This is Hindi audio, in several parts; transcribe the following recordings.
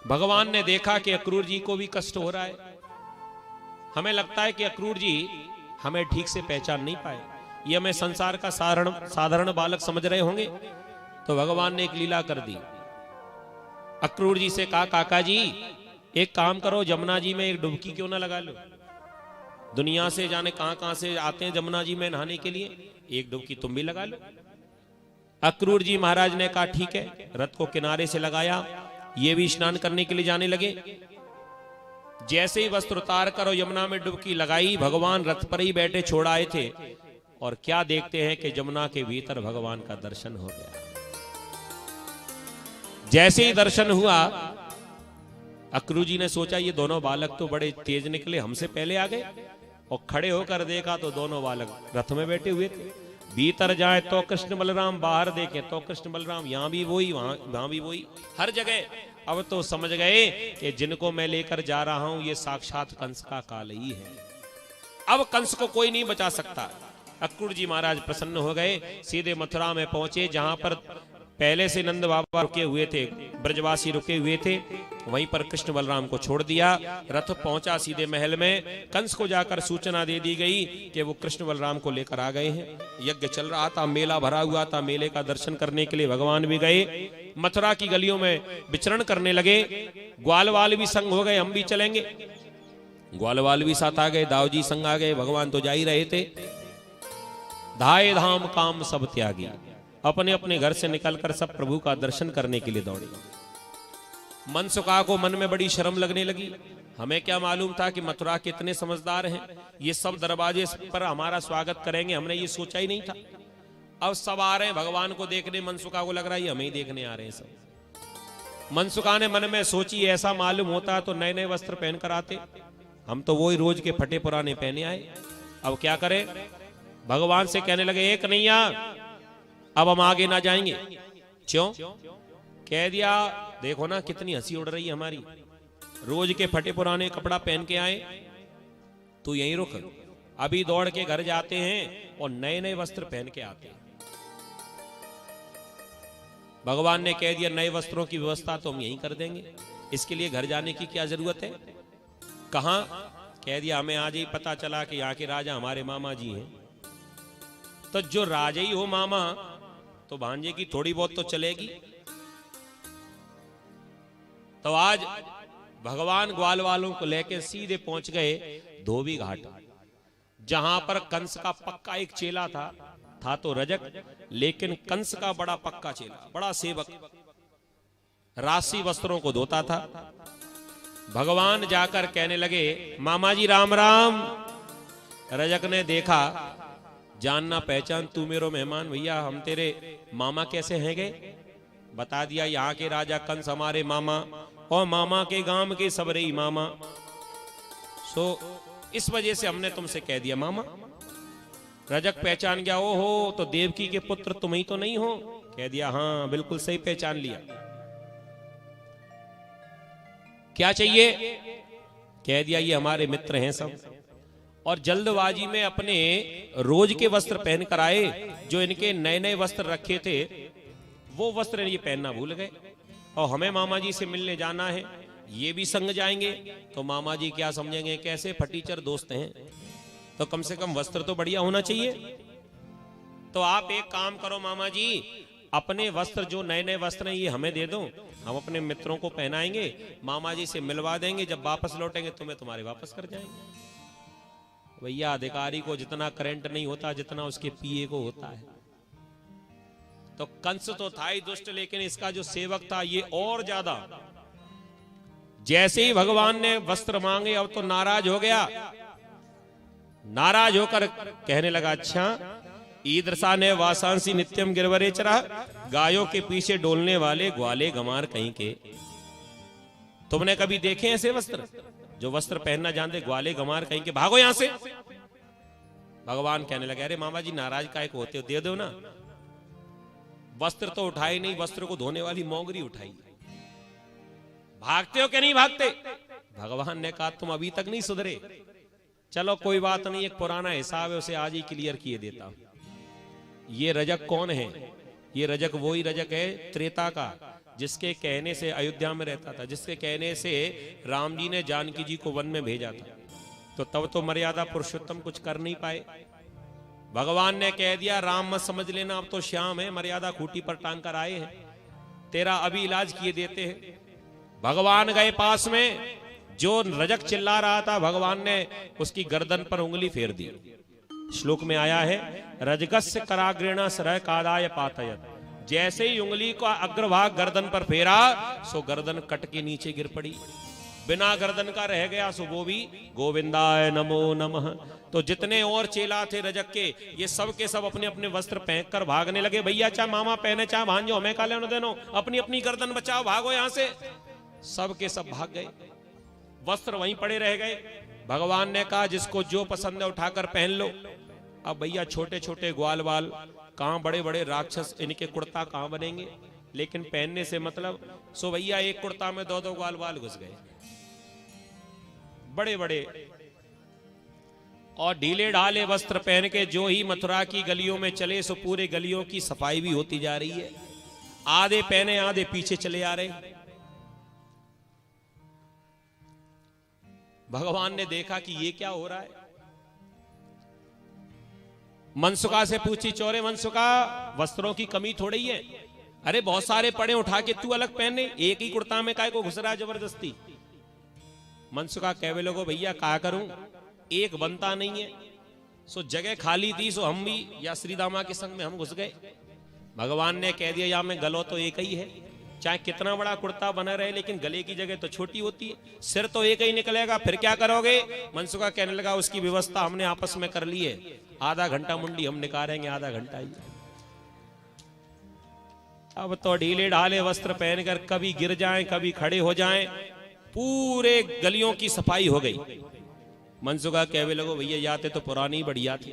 भगवान ने देखा कि अक्रूर जी को भी कष्ट हो रहा है। हमें लगता है कि अक्रूर जी हमें ठीक से पहचान नहीं पाए, ये हमें संसार का साधारण बालक समझ रहे होंगे। तो भगवान ने एक लीला कर दी। अक्रूर जी से कहा, काका जी एक काम करो, जमुना जी में एक डुबकी क्यों ना लगा लो। दुनिया से जाने कहां कहां से आते हैं जमुना जी में नहाने के लिए, एक डुबकी तुम भी लगा लो। अक्रूर जी महाराज ने कहा ठीक है। रथ को किनारे से लगाया, ये भी स्नान करने के लिए जाने लगे। जैसे ही वस्त्र उतार कर यमुना में डुबकी लगाई, भगवान रथ पर ही बैठे छोड़ आए थे, और क्या देखते हैं कि जमुना के भीतर भगवान का दर्शन हो गया। जैसे ही दर्शन हुआ, अक्रूर जी ने सोचा ये दोनों बालक तो बड़े तेज निकले, हमसे पहले आ गए। और खड़े होकर देखा तो दोनों बालक रथ में बैठे हुए थे। भीतर जाए तो कृष्ण बलराम, बाहर देखे तो कृष्ण बलराम, यहां भी वही वहां भी वही, हर जगह। अब तो समझ गए कि जिनको मैं लेकर जा रहा हूं ये साक्षात कंस का काल ही है। अब कंस को कोई नहीं बचा सकता। अक्रूर जी महाराज प्रसन्न हो गए, सीधे मथुरा में पहुंचे, जहां पर पहले से नंद बाबा रुके हुए थे, ब्रजवासी रुके हुए थे। वहीं पर कृष्ण बलराम को छोड़ दिया, रथ पहुंचा सीधे महल में। कंस को जाकर सूचना दे दी गई कि वो कृष्ण बलराम को लेकर आ गए हैं। यज्ञ चल रहा था, मेला भरा हुआ था, मेले का दर्शन करने के लिए भगवान भी गए। मथुरा की गलियों में विचरण करने लगे। ग्वालवाल भी संग हो गए, हम भी चलेंगे। ग्वालवाल भी साथ आ गए, दाऊजी संग आ गए। भगवान तो जा ही रहे थे। धाये धाम काम सब त्यागी, अपने अपने घर से निकलकर सब प्रभु का दर्शन करने के लिए दौड़े। मनसुखा को मन में बड़ी शर्म लगने लगी। हमें क्या मालूम था कि मथुरा के इतने समझदार हैं, ये सब दरवाजे पर हमारा स्वागत करेंगे, हमने ये सोचा ही नहीं था। अब सब आ रहे हैं भगवान को देखने, मनसुखा को लग रहा है हमें ही देखने आ रहे हैं सब। मनसुखा ने मन में सोची, ऐसा मालूम होता तो नए नए वस्त्र पहन कर आते, हम तो वही रोज के फटे पुराने पहने आए। अब क्या करें? भगवान से कहने लगे, एक नैया अब हम आगे ना जाएंगे। क्यों? कह दिया, देखो ना कितनी हंसी उड़ रही है हमारी, रोज के फटे पुराने कपड़ा पहन के आए, तू यहीं रुक, अभी दौड़ के घर जाते हैं और नए नए वस्त्र पहन के आते हैं। भगवान ने कह दिया, नए वस्त्रों की व्यवस्था तो हम यहीं कर देंगे, इसके लिए घर जाने की क्या जरूरत है। कहां? कह दिया, हमें आज ही पता चला कि यहाँ के राजा हमारे मामा जी हैं। तो जो राजा ही हो मामा, तो भांजे की थोड़ी बहुत तो चलेगी। तो आज भगवान ग्वाल वालों को लेकर सीधे पहुंच गए धोबी घाट, जहां पर कंस का पक्का एक चेला था तो रजक, लेकिन कंस का बड़ा पक्का चेला, बड़ा सेवक, राशि वस्त्रों को धोता था। भगवान जाकर कहने लगे, मामा जी राम राम। रजक ने देखा, जानना पहचान, तू मेरो मेहमान, भैया हम तेरे मामा कैसे हैं गए। बता दिया, यहाँ के राजा कंस हमारे मामा, और मामा के गांव के सब रही मामा, सो इस वजह से हमने तुमसे कह दिया मामा। रजक पहचान गया, ओहो तो देवकी के पुत्र तुम ही तो नहीं हो। कह दिया, हाँ बिल्कुल सही पहचान लिया। क्या चाहिए? कह दिया, ये हमारे मित्र हैं सब, और जल्दबाजी में अपने रोज के वस्त्र पहन कर आए। जो इनके नए नए वस्त्र रखे थे वो वस्त्र ये पहनना भूल गए, और हमें मामा जी से मिलने जाना है, ये भी संग जाएंगे। तो मामा जी क्या समझेंगे, कैसे फटीचर दोस्त हैं, तो कम से कम वस्त्र तो बढ़िया होना चाहिए। तो आप एक काम करो मामा जी, अपने वस्त्र जो नए नए वस्त्र हैं ये हमें दे दो, हम अपने मित्रों को पहनाएंगे, मामा जी से मिलवा देंगे, जब वापस लौटेंगे तुम्हें तुम्हारे वापस कर जाएंगे। भैया अधिकारी को जितना करंट नहीं होता जितना उसके पीए को होता है। तो कंस तो था ही दुष्ट, लेकिन इसका जो सेवक था ये और ज्यादा। जैसे ही भगवान ने वस्त्र मांगे, अब तो नाराज हो गया। नाराज होकर कहने लगा, अच्छा ईदृशा ने वासांसी नित्यम गिरवरे चरा, गायों के पीछे डोलने वाले ग्वाले गमार कहीं के। तुमने कभी देखे ऐसे वस्त्र? जो वस्त्र पहनना जानते ग्वाले गमार कहीं के, भागो यहां से। भगवान कहने लगे, अरे मामा जी नाराज काहे को होते हो, दे दो ना। वस्त्र तो उठाए नहीं, वस्त्र को धोने वाली मोंगरी उठाई। भागते हो क्या नहीं भागते? भगवान ने कहा, तुम अभी तक नहीं सुधरे, चलो कोई बात नहीं, एक पुराना हिसाब है उसे आज ही क्लियर किए देता हूं। ये रजक कौन है? ये रजक वही रजक है त्रेता का, जिसके कहने से अयोध्या में रहता था, जिसके कहने से राम जी ने जानकी जी को वन में भेजा था, तो तब तो मर्यादा पुरुषोत्तम कुछ कर नहीं पाए। भगवान ने कह दिया राम मत समझ लेना, अब तो श्याम है, मर्यादा खूंटी पर टांग कर आए हैं, तेरा अभी इलाज किए देते हैं। भगवान गए पास में, जो रजक चिल्ला रहा था भगवान ने उसकी गर्दन पर उंगली फेर दी। श्लोक में आया है रजगस्य कराग्रेण सरह कादाय पातयत, जैसे ही उंगली का अग्रभाग गर्दन पर फेरा सो गर्दन कट के नीचे गिर पड़ी, बिना गर्दन का रह गया सो वो भी गोविंदाय नमो नमः। तो जितने और चेला थे रजक के, ये सब के सब अपने अपने वस्त्र पहन कर भागने लगे। भैया चाहे मामा पहने चाहे भांजो, हमें का लेना देनो, अपनी अपनी गर्दन बचाओ, भागो यहां से। सब के सब भाग गए, वस्त्र वहीं पड़े रह गए। भगवान ने कहा जिसको जो पसंद है उठाकर पहन लो। अब भैया छोटे छोटे ग्वाल बाल कहां, बड़े बड़े राक्षस, इनके कुर्ता कहां बनेंगे, लेकिन पहनने से मतलब, सो भैया एक कुर्ता में दो दो ग्वाल बाल घुस गए, बड़े बड़े और ढीले ढाले वस्त्र पहन के जो ही मथुरा की गलियों में चले सो पूरे गलियों की सफाई भी होती जा रही है। आधे पहने आधे पीछे चले आ रहे। भगवान ने देखा कि ये क्या हो रहा है। मनसुका से पूछी, चौरे मनसुका वस्त्रों की कमी थोड़ी है, अरे बहुत सारे पड़े उठा के तू अलग पहने, एक ही कुर्ता में काय को घुस रहा है जबरदस्ती। मनसुका कहवे लोगो भैया क्या करूं, एक बनता नहीं है, सो जगह खाली थी सो हम भी या श्री दामा के संग में हम घुस गए। भगवान ने कह दिया या में गलो तो एक ही है, चाहे कितना बड़ा कुर्ता बना रहे लेकिन गले की जगह तो छोटी होती है, सिर तो एक ही निकलेगा, फिर क्या करोगे। मनसुका कहने लगा उसकी व्यवस्था हमने आपस में कर ली है, आधा घंटा मुंडी हम निकालेंगे, आधा घंटा ही। अब तो ढीले ढाले वस्त्र पहनकर कभी गिर जाएं कभी खड़े हो जाएं, पूरे गलियों की सफाई हो गई। मनसुका कहवे लगो भैया जाते तो पुरानी बढ़िया थी।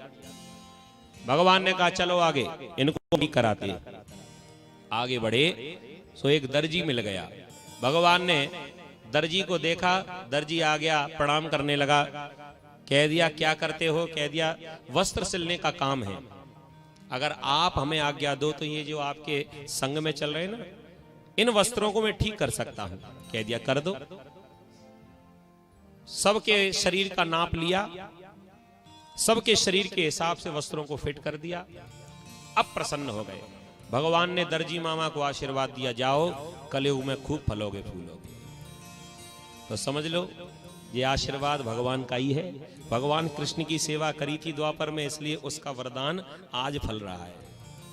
भगवान ने कहा चलो आगे इनको भी कराते। आगे बढ़े सो एक दर्जी मिल गया। भगवान ने दर्जी को देखा, दर्जी आ गया, प्रणाम करने लगा। कह दिया क्या करते हो, कह दिया वस्त्र सिलने का काम है, अगर आप हमें आज्ञा दो तो ये जो आपके संग में चल रहे हैं ना, इन वस्त्रों को मैं ठीक कर सकता हूं। कह दिया कर दो। सबके शरीर का नाप लिया, सबके शरीर के हिसाब से वस्त्रों को फिट कर दिया। अब प्रसन्न हो गए। भगवान ने दर्जी मामा को आशीर्वाद दिया, जाओ कलयुग में खूब फलोगे फूलोगे। तो समझ लो ये आशीर्वाद भगवान का ही है। भगवान कृष्ण की सेवा करी थी द्वापर में, इसलिए उसका वरदान आज फल रहा है।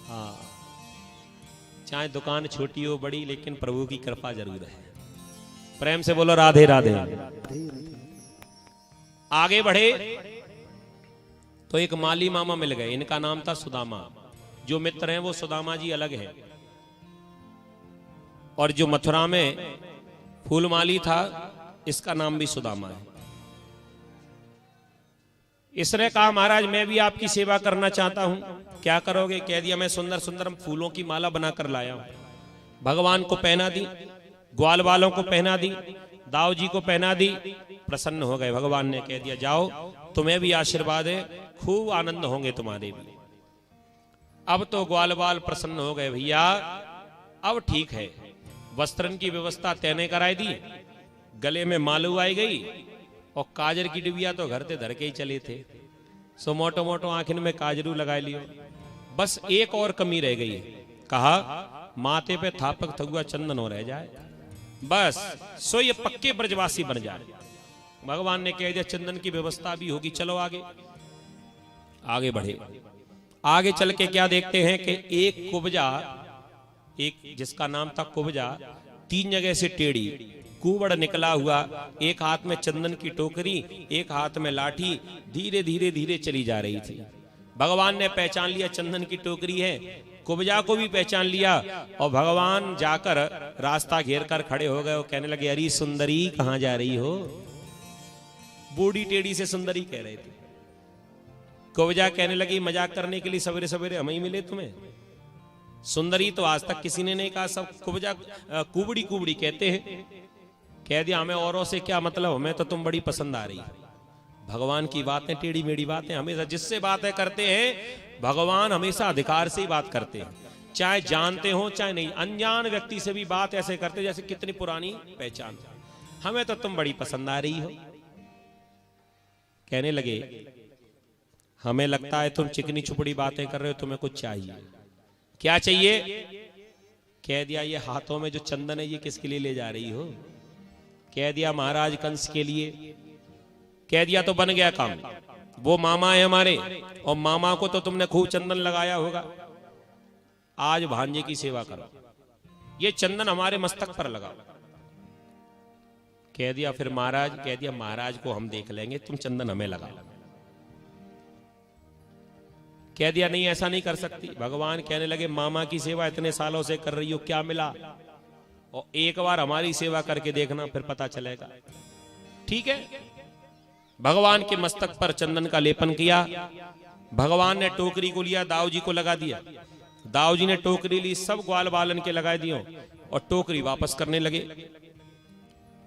हाँ, चाहे दुकान छोटी हो बड़ी, लेकिन प्रभु की कृपा जरूर है। प्रेम से बोलो राधे राधे। आगे बढ़े तो एक माली मामा मिल गए, इनका नाम था सुदामा। जो मित्र हैं वो सुदामा जी अलग है, और जो मथुरा में फूलमाली था इसका नाम भी सुदामा है। इसने कहा महाराज मैं भी आपकी सेवा करना चाहता हूं, क्या करोगे। कह दिया मैं सुंदर सुंदर फूलों की माला बनाकर लाया हूं। भगवान को पहना दी, ग्वाल वालों को पहना दी, दाऊ जी को पहना दी। प्रसन्न हो गए। भगवान ने कह दिया जाओ तुम्हें भी आशीर्वाद है, खूब आनंद होंगे तुम्हारे भी। अब तो ग्वाल बाल प्रसन्न हो गए, भैया अब ठीक है। वस्त्रन की व्यवस्था तैने कराई दी, गले में मालू आई गई, और काजर की डिबिया तो घर से धर के ही चले थे। सो मोटो मोटो आंखिन में काजरू लगा लियो। बस एक और कमी रह गई, कहा माथे पे थापक थगुआ चंदन हो रह जाए, बस सो ये पक्के ब्रजवासी बन जाए। भगवान ने कह दिया चंदन की व्यवस्था भी होगी, चलो आगे। आगे बढ़े। आगे चल के क्या देखते हैं कि एक कुब्जा, एक जिसका नाम था कुब्जा, 3 जगह से टेढ़ी कुबड़ निकला हुआ, एक हाथ में चंदन की टोकरी, एक हाथ में लाठी, धीरे धीरे धीरे चली जा रही थी। भगवान ने पहचान लिया चंदन की टोकरी है, कुब्जा को भी पहचान लिया, और भगवान जाकर रास्ता घेर कर खड़े हो गए और कहने लगे अरे सुंदरी कहां जा रही हो। बूढ़ी टेढ़ी से सुंदरी कह रहे थे। कुब्जा कहने लगी मजाक करने के लिए सवेरे सवेरे हम ही मिले तुम्हें। सुंदरी तो आज तक किसी ने नहीं कहा, सब कुब्जा कुबड़ी कुबड़ी कहते हैं। कह दिया हमें औरों से क्या मतलब, हमें तो तुम बड़ी पसंद आ रही। भगवान की बातें टेढ़ी मेढ़ी बातें हमेशा जिससे बातें करते हैं भगवान हमेशा अधिकार से ही बात करते हैं। चाहे जानते हो चाहे नहीं, अनजान व्यक्ति से भी बात ऐसे करते जैसे कितनी पुरानी पहचान। हमें तो तुम बड़ी पसंद आ रही हो। कहने लगे हमें लगता है तुम चिकनी छुपड़ी बातें कर रहे हो, तुम्हें कुछ चाहिए। क्या चाहिए? कह दिया ये हाथों में जो चंदन है ये किसके लिए ले जा रही हो? कह दिया महाराज कंस के लिए। कह दिया तो बन गया काम। वो मामा है हमारे, और मामा को तो तुमने खूब चंदन लगाया होगा, आज भांजे की सेवा करो, ये चंदन हमारे मस्तक पर लगाओ। कह दिया फिर महाराज, कह दिया महाराज को हम देख लेंगे, तुम चंदन हमें लगाओ। कह दिया नहीं ऐसा नहीं कर सकती। भगवान कहने लगे मामा की सेवा इतने सालों से कर रही हो, क्या मिला? और एक बार हमारी सेवा करके देखना, फिर पता चलेगा। ठीक है। भगवान के मस्तक पर चंदन का लेपन किया। भगवान ने टोकरी को लिया, दाऊ जी को लगा दिया। दाऊ जी ने टोकरी ली, सब ग्वाल बालन के लगा दियो और टोकरी वापस करने लगे।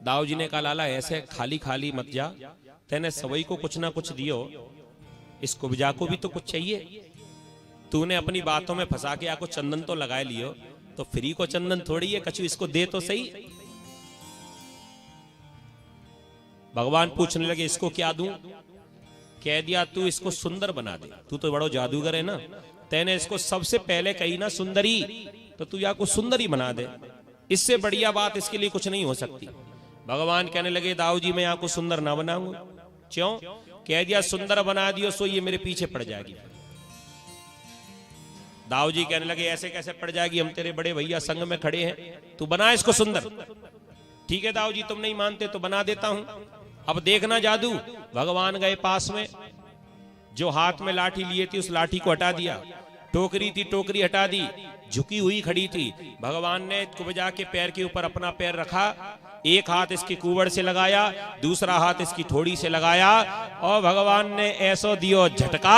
दाऊ जी ने कहा लाला ऐसे खाली खाली मत जा, तेने सवई को कुछ ना कुछ दियो, इस कुब्जा को भी तो कुछ चाहिए। तूने अपनी बातों में फंसा के आको चंदन तो लगाए लियो, तो फ्री को चंदन थोड़ी है, कछु इसको दे तो सही। भगवान पूछने लगे इसको क्या दूं? कह दिया तू इसको सुंदर बना दे, तू तो बड़ो जादूगर है ना, तेने इसको सबसे पहले कही ना सुंदरी, तो तू या को सुंदरी बना दे, इससे बढ़िया बात इसके लिए कुछ नहीं हो सकती। भगवान कहने लगे दाऊ जी मैं आपको सुंदर ना बनाऊंगा। क्यों? कह दिया सुंदर बना दियो सो ये मेरे पीछे पड़ जाएगी। दाऊ जी कहने लगे ऐसे कैसे पड़ जाएगी, हम तेरे बड़े भैया संग में खड़े हैं, तू बना इसको सुंदर। ठीक है दाऊ जी तुम नहीं मानते तो बना देता हूं, अब देखना जादू। भगवान गए पास में, जो हाथ में लाठी लिए थी उस लाठी को हटा दिया, टोकरी थी टोकरी हटा दी, झुकी हुई खड़ी थी। भगवान ने कुब्जा के पैर के ऊपर अपना पैर रखा, एक हाथ इसकी कुबड़ से लगाया, दूसरा हाथ इसकी थोड़ी से लगाया, और भगवान ने ऐसो दियो झटका,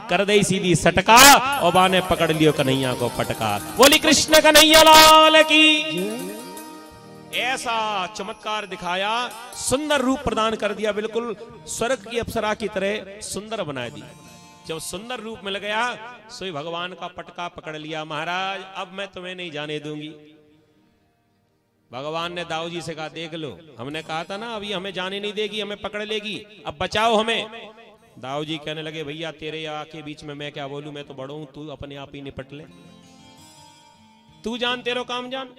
कर दे सीधी सटका, और बाने पकड़ लियो कन्हैया को पटका। बोली कृष्ण कन्हैया लाल की। ऐसा चमत्कार दिखाया, सुंदर रूप प्रदान कर दिया, बिल्कुल स्वर्ग की अप्सरा की तरह सुंदर बना दी। जब सुंदर रूप मिल गया सो भगवान का पटका पकड़ लिया। महाराज अब मैं तुम्हें नहीं जाने दूंगी। भगवान ने दाऊ जी से कहा देख लो, हमने कहा था ना अभी हमें जाने नहीं देगी, हमें पकड़ लेगी, अब बचाओ हमें। दाऊ जी कहने लगे भैया तेरे आके बीच में मैं क्या बोलूं, मैं तो बड़ो हूं, तू अपने आप ही निपट ले, तू जान तेरो काम जान।